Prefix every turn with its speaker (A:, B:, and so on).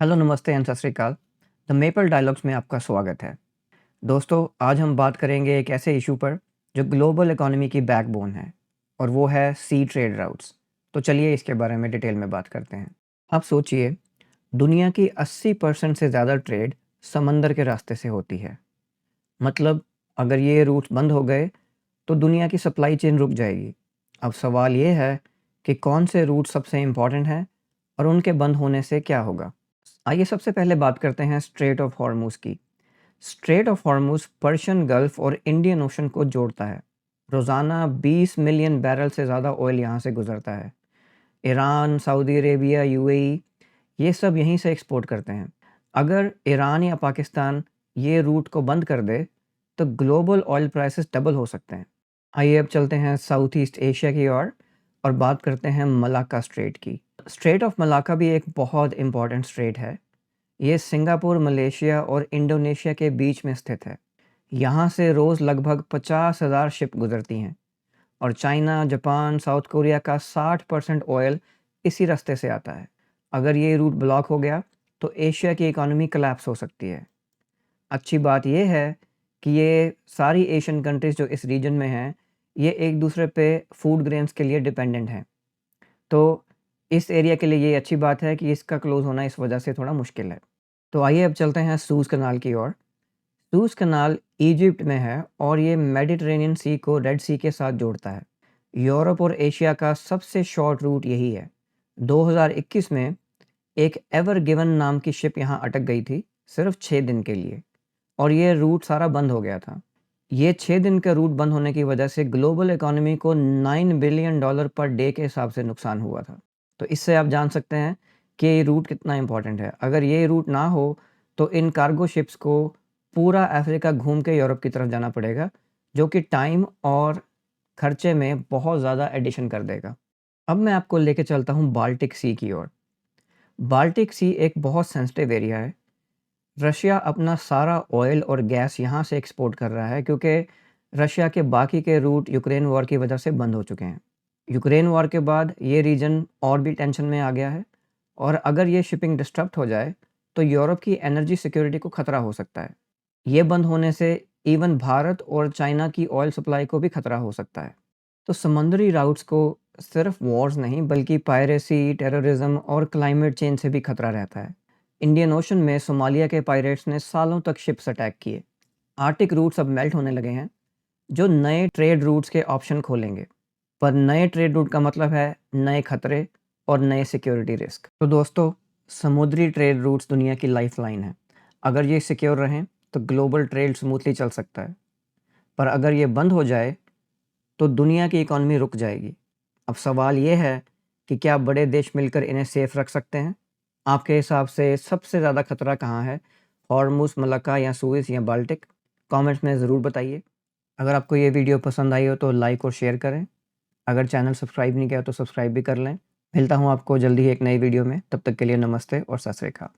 A: Hello, नमस्ते and सत श्री अकाल। द मेपल डायलॉग्स में आपका स्वागत है। दोस्तों, आज हम बात करेंगे एक ऐसे इशू पर जो ग्लोबल इकोनॉमी की बैकबोन है और वो है सी ट्रेड राउट्स। तो चलिए इसके बारे में डिटेल में बात करते हैं। आप सोचिए, दुनिया की 80% से ज़्यादा ट्रेड समंदर के रास्ते से होती है। मतलब अगर ये रूट्स बंद हो गए तो दुनिया की सप्लाई चेन रुक जाएगी। अब सवाल ये है कि कौन से रूट सबसे इम्पॉर्टेंट हैं और उनके बंद होने से क्या होगा। आइए सबसे पहले बात करते हैं स्ट्रेट ऑफ हॉर्मूज की। Straight of Hormuz Persian gulf और इंडियन ओशन को जोड़ता है। रोज़ाना 20 मिलियन बैरल से ज़्यादा ऑयल यहाँ से गुजरता है। ईरान, सऊदी अरेबिया, यूएई ये सब यहीं से एक्सपोर्ट करते हैं। अगर ईरान या पाकिस्तान ये रूट को बंद कर दे तो ग्लोबल ऑयल प्राइसेस डबल हो सकते हैं। आइए अब चलते हैं साउथ ईस्ट एशिया की ओर और बात करते हैं मलाक्का स्ट्रेट की। स्ट्रेट ऑफ मलाक्का भी एक बहुत इंपॉर्टेंट स्ट्रेट है। ये सिंगापुर, मलेशिया और इंडोनेशिया के बीच में स्थित है। यहाँ से रोज़ लगभग 50,000 शिप गुजरती हैं और चाइना, जापान, साउथ कोरिया का 60% ऑयल इसी रास्ते से आता है। अगर ये रूट ब्लॉक हो गया तो एशिया की इकोनॉमी कोलैप्स हो सकती है। अच्छी बात ये है कि ये सारी एशियन कंट्रीज़ जो इस रीजन में हैं, ये एक दूसरे पे फूड ग्रेन्स के लिए डिपेंडेंट हैं। तो इस एरिया के लिए ये अच्छी बात है कि इसका क्लोज़ होना इस वजह से थोड़ा मुश्किल है। तो आइए अब चलते हैं सूज़ कनाल की ओर। सूज़ कनाल इजिप्ट में है और ये मेडिटरेनियन सी को रेड सी के साथ जोड़ता है। यूरोप और एशिया का सबसे शॉर्ट रूट यही है। 2021 में एक एवर गिवन नाम की शिप यहाँ अटक गई थी, सिर्फ 6 दिन के लिए, और ये रूट सारा बंद हो गया था। ये 6 दिन का रूट बंद होने की वजह से ग्लोबल इकोनॉमी को $9 बिलियन पर डे के हिसाब से नुकसान हुआ था। तो इससे आप जान सकते हैं कि ये रूट कितना इम्पोर्टेंट है। अगर ये रूट ना हो तो इन कार्गो शिप्स को पूरा अफ्रीका घूम के यूरोप की तरफ जाना पड़ेगा, जो कि टाइम और खर्चे में बहुत ज़्यादा एडिशन कर देगा। अब मैं आपको लेके चलता हूँ बाल्टिक सी की ओर। बाल्टिक सी एक बहुत सेंसिटिव एरिया है। रशिया अपना सारा ऑयल और गैस यहाँ से एक्सपोर्ट कर रहा है क्योंकि रशिया के बाकी के रूट यूक्रेन वॉर की वजह से बंद हो चुके हैं। यूक्रेन वॉर के बाद ये रीजन और भी टेंशन में आ गया है और अगर ये शिपिंग डिस्टर्ब हो जाए तो यूरोप की एनर्जी सिक्योरिटी को खतरा हो सकता है। ये बंद होने से इवन भारत और चाइना की ऑयल सप्लाई को भी खतरा हो सकता है। तो समुद्री राउट्स को सिर्फ वॉर्स नहीं बल्कि पायरेसी, टेररिज्म और क्लाइमेट चेंज से भी खतरा रहता है। इंडियन ओशन में सोमालिया के पायरेट्स ने सालों तक शिप्स अटैक किए। आर्टिक रूट्स अब मेल्ट होने लगे हैं, जो नए ट्रेड रूट्स के ऑप्शन खोलेंगे। पर नए ट्रेड रूट का मतलब है नए खतरे और नए सिक्योरिटी रिस्क। तो दोस्तों, समुद्री ट्रेड रूट्स दुनिया की लाइफलाइन है। अगर ये सिक्योर रहें तो ग्लोबल ट्रेड स्मूथली चल सकता है, पर अगर ये बंद हो जाए तो दुनिया की इकॉनमी रुक जाएगी। अब सवाल ये है कि क्या बड़े देश मिलकर इन्हें सेफ रख सकते हैं? आपके हिसाब से सबसे ज़्यादा खतरा कहाँ है? हॉर्मुज़, मलक्का या सुएज़ या बाल्टिक? कमेंट्स में ज़रूर बताइए। अगर आपको ये वीडियो पसंद आई हो तो लाइक और शेयर करें। अगर चैनल सब्सक्राइब नहीं किया तो सब्सक्राइब भी कर लें। मिलता हूँ आपको जल्दी ही एक नई वीडियो में। तब तक के लिए नमस्ते और सत श्री अकाल।